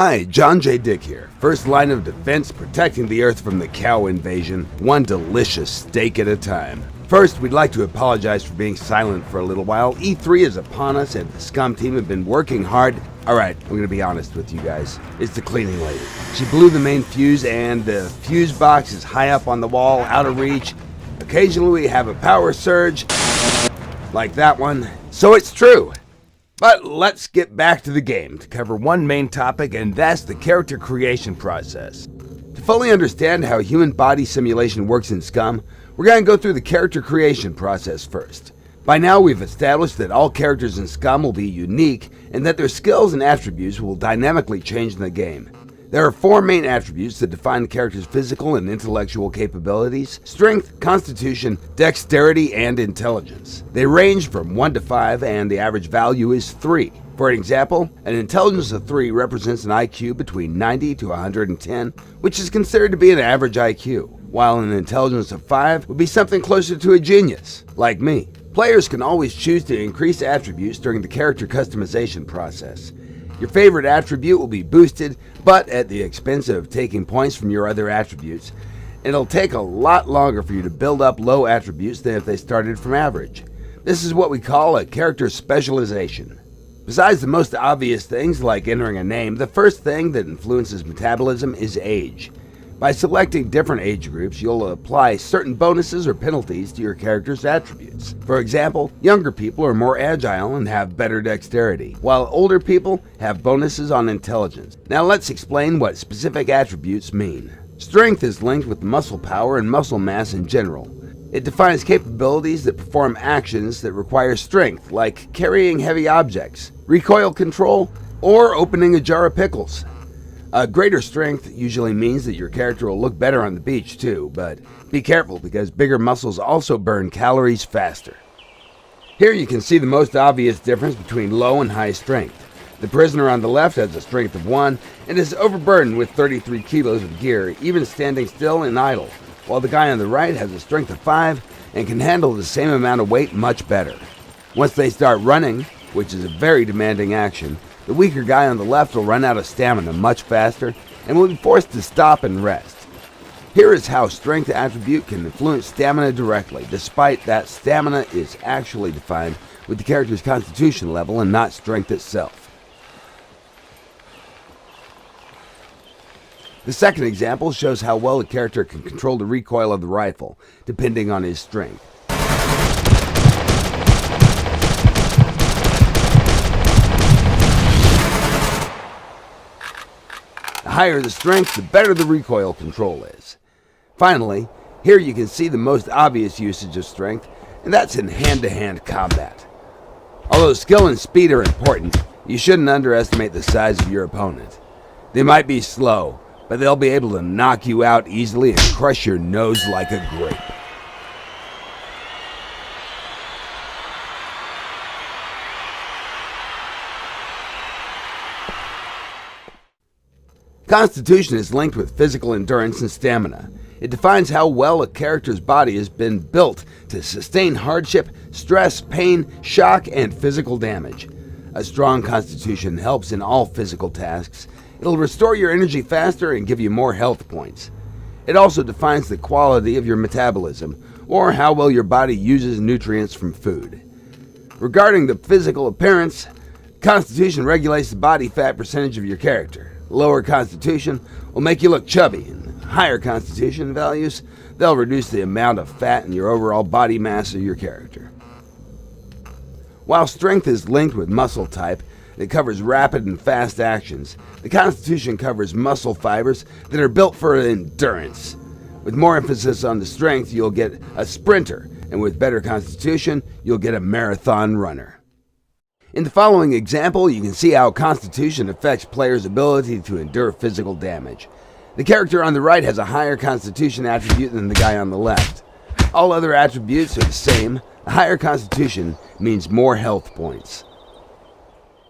Hi, John J. Dick here. First line of defense, protecting the Earth from the cow invasion, one delicious steak at a time. First, we'd like to apologize for being silent for a little while. E3 is upon us and the SCUM team have been working hard. Alright, I'm gonna be honest with you guys. It's the cleaning lady. She blew the main fuse and the fuse box is high up on the wall, out of reach. Occasionally we have a power surge, like that one. So it's true. But let's get back to the game to cover one main topic, and that's the character creation process. To fully understand how human body simulation works in SCUM, we're going to go through the character creation process first. By now we've established that all characters in SCUM will be unique and that their skills and attributes will dynamically change in the game. There are four main attributes that define the character's physical and intellectual capabilities: strength, constitution, dexterity, and intelligence. They range from 1 to 5 and the average value is 3. For example, an intelligence of 3 represents an IQ between 90 to 110, which is considered to be an average IQ, while an intelligence of 5 would be something closer to a genius, like me. Players can always choose to increase attributes during the character customization process. Your favorite attribute will be boosted, but at the expense of taking points from your other attributes. It'll take a lot longer for you to build up low attributes than if they started from average. This is what we call a character specialization. Besides the most obvious things like entering a name, the first thing that influences metabolism is age. By selecting different age groups, you'll apply certain bonuses or penalties to your character's attributes. For example, younger people are more agile and have better dexterity, while older people have bonuses on intelligence. Now let's explain what specific attributes mean. Strength is linked with muscle power and muscle mass in general. It defines capabilities that perform actions that require strength, like carrying heavy objects, recoil control, or opening a jar of pickles. A greater strength usually means that your character will look better on the beach too, but be careful because bigger muscles also burn calories faster. Here you can see the most obvious difference between low and high strength. The prisoner on the left has a strength of 1 and is overburdened with 33 kilos of gear, even standing still and idle, while the guy on the right has a strength of 5 and can handle the same amount of weight much better. Once they start running, which is a very demanding action, the weaker guy on the left will run out of stamina much faster and will be forced to stop and rest. Here is how strength attribute can influence stamina directly, despite that stamina is actually defined with the character's constitution level and not strength itself. The second example shows how well a character can control the recoil of the rifle, depending on his strength. The higher the strength, the better the recoil control is. Finally, here you can see the most obvious usage of strength, and that's in hand-to-hand combat. Although skill and speed are important, you shouldn't underestimate the size of your opponent. They might be slow, but they'll be able to knock you out easily and crush your nose like a grape. Constitution is linked with physical endurance and stamina. It defines how well a character's body has been built to sustain hardship, stress, pain, shock, and physical damage. A strong constitution helps in all physical tasks. It'll restore your energy faster and give you more health points. It also defines the quality of your metabolism, or how well your body uses nutrients from food. Regarding the physical appearance, constitution regulates the body fat percentage of your character. Lower constitution will make you look chubby, and higher constitution values, they'll reduce the amount of fat in your overall body mass of your character. While strength is linked with muscle type, it covers rapid and fast actions. The constitution covers muscle fibers that are built for endurance. With more emphasis on the strength, you'll get a sprinter, and with better constitution, you'll get a marathon runner. In the following example, you can see how constitution affects players' ability to endure physical damage. The character on the right has a higher constitution attribute than the guy on the left. All other attributes are the same. A higher constitution means more health points.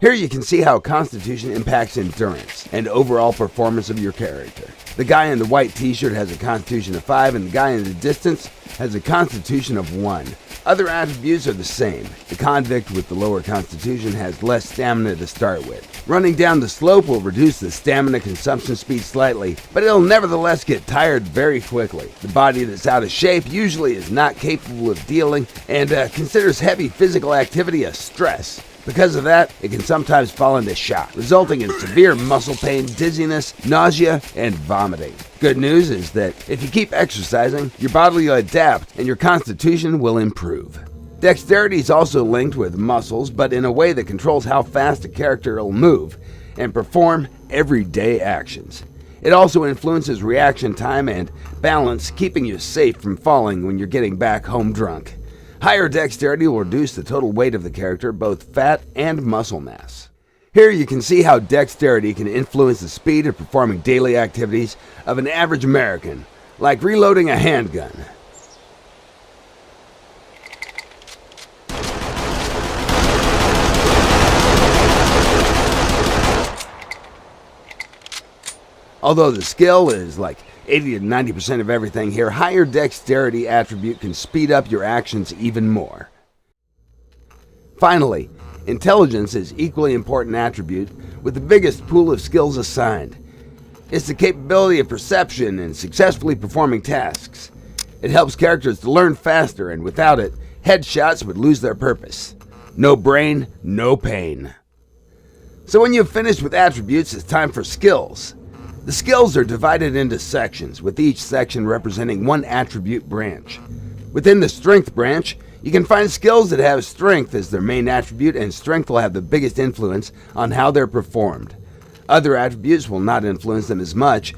Here you can see how constitution impacts endurance and overall performance of your character. The guy in the white t-shirt has a constitution of 5 and the guy in the distance has a constitution of 1. Other attributes are the same. The convict with the lower constitution has less stamina to start with. Running down the slope will reduce the stamina consumption speed slightly, but it'll nevertheless get tired very quickly. The body that's out of shape usually is not capable of dealing and considers heavy physical activity a stress. Because of that, it can sometimes fall into shock, resulting in severe muscle pain, dizziness, nausea, and vomiting. Good news is that if you keep exercising, your body will adapt and your constitution will improve. Dexterity is also linked with muscles, but in a way that controls how fast a character will move and perform everyday actions. It also influences reaction time and balance, keeping you safe from falling when you're getting back home drunk. Higher dexterity will reduce the total weight of the character, both fat and muscle mass. Here you can see how dexterity can influence the speed of performing daily activities of an average American, like reloading a handgun. Although the skill is like 80 to 90% of everything here, higher dexterity attribute can speed up your actions even more. Finally, intelligence is equally important attribute with the biggest pool of skills assigned. It's the capability of perception and successfully performing tasks. It helps characters to learn faster, and without it, headshots would lose their purpose. No brain, no pain. So when you've finished with attributes, it's time for skills. The skills are divided into sections, with each section representing one attribute branch. Within the strength branch, you can find skills that have strength as their main attribute, and strength will have the biggest influence on how they're performed. Other attributes will not influence them as much.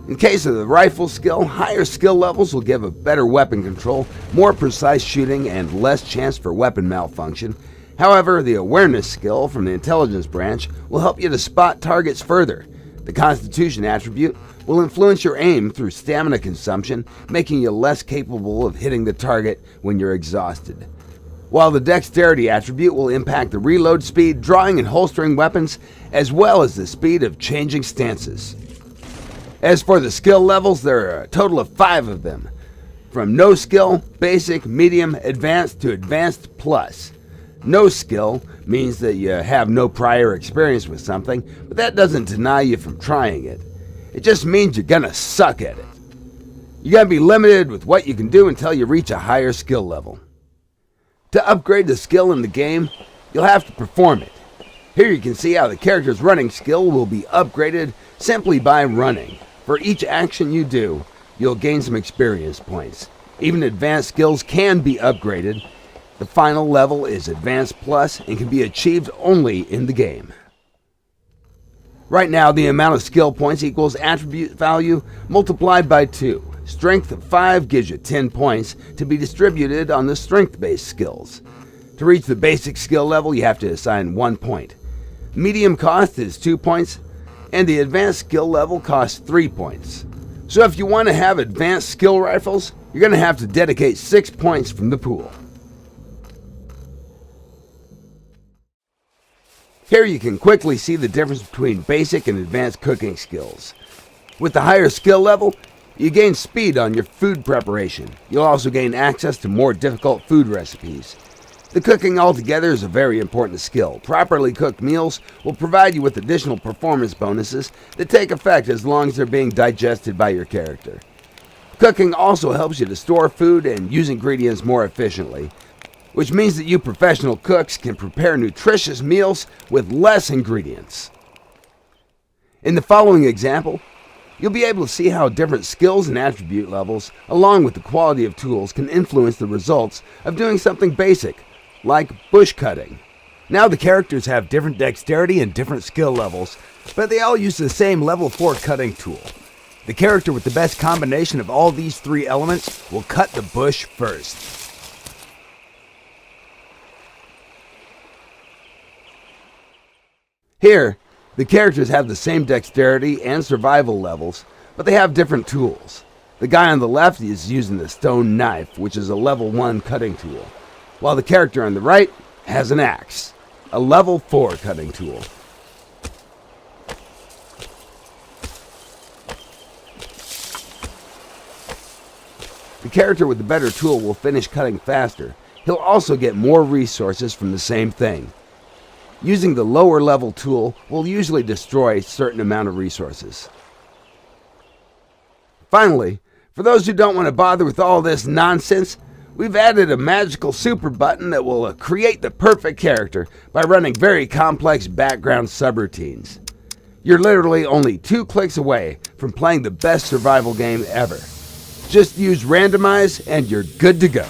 In case of the rifle skill, higher skill levels will give a better weapon control, more precise shooting, and less chance for weapon malfunction. However, the awareness skill from the intelligence branch will help you to spot targets further. The Constitution attribute will influence your aim through stamina consumption, making you less capable of hitting the target when you're exhausted. While the Dexterity attribute will impact the reload speed, drawing and holstering weapons, as well as the speed of changing stances. As for the skill levels, there are a total of 5 of them, from no skill, basic, medium, advanced to advanced plus. No skill means that you have no prior experience with something, but that doesn't deny you from trying it. It just means you're gonna suck at it. You're gonna be limited with what you can do until you reach a higher skill level. To upgrade the skill in the game, you'll have to perform it. Here you can see how the character's running skill will be upgraded simply by running. For each action you do, you'll gain some experience points. Even advanced skills can be upgraded. The final level is Advanced Plus and can be achieved only in the game. Right now, the amount of skill points equals attribute value multiplied by 2. Strength of 5 gives you 10 points to be distributed on the strength-based skills. To reach the basic skill level, you have to assign 1 point. Medium cost is 2 points, and the advanced skill level costs 3 points. So if you want to have advanced skill rifles, you're going to have to dedicate 6 points from the pool. Here you can quickly see the difference between basic and advanced cooking skills. With the higher skill level, you gain speed on your food preparation. You'll also gain access to more difficult food recipes. The cooking altogether is a very important skill. Properly cooked meals will provide you with additional performance bonuses that take effect as long as they're being digested by your character. Cooking also helps you to store food and use ingredients more efficiently, which means that you professional cooks can prepare nutritious meals with less ingredients. In the following example, you'll be able to see how different skills and attribute levels, along with the quality of tools, can influence the results of doing something basic, like bush cutting. Now the characters have different dexterity and different skill levels, but they all use the same level 4 cutting tool. The character with the best combination of all these 3 elements will cut the bush first. Here, the characters have the same dexterity and survival levels, but they have different tools. The guy on the left is using the stone knife, which is a level 1 cutting tool, while the character on the right has an axe, a level 4 cutting tool. The character with the better tool will finish cutting faster. he'll also get more resources from the same thing. Using the lower level tool will usually destroy a certain amount of resources. Finally, for those who don't want to bother with all this nonsense, we've added a magical super button that will create the perfect character by running very complex background subroutines. You're literally only 2 clicks away from playing the best survival game ever. Just use randomize and you're good to go.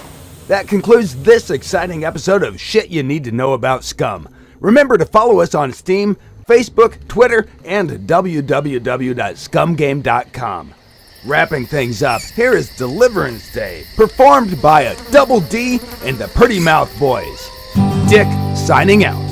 That concludes this exciting episode of Shit You Need to Know About SCUM. Remember to follow us on Steam, Facebook, Twitter, and www.scumgame.com. Wrapping things up, here is Deliverance Day, performed by a Double D and the Pretty Mouth Boys. Dick signing out.